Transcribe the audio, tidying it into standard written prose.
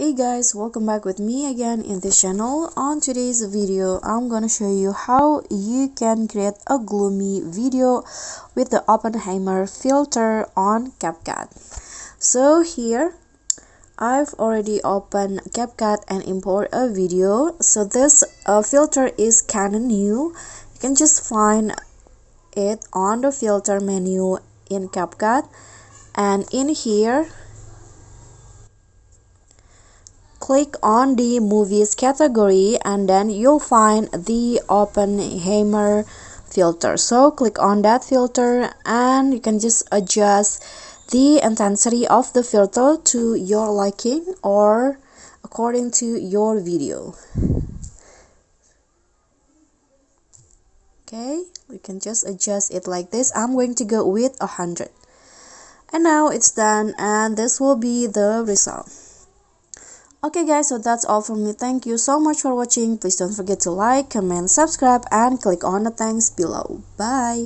Hey guys, welcome back with me again in this channel. On today's video, I'm gonna show you how you can create a gloomy video with the Oppenheimer filter on Capcut. So here, I've already opened Capcut and import a video. So this filter is kinda new. You can just find it on the filter menu in Capcut, and in here click on the movies category and then you'll find the Oppenheimer filter. So click on that filter and you can just adjust the intensity of the filter to your liking or according to your video. Okay, you can just adjust it like this. I'm going to go with 100. And now it's done, and this will be the result. Okay guys, so that's all from me. Thank you so much for watching. Please don't forget to like, comment, subscribe, and click on the thanks below. Bye.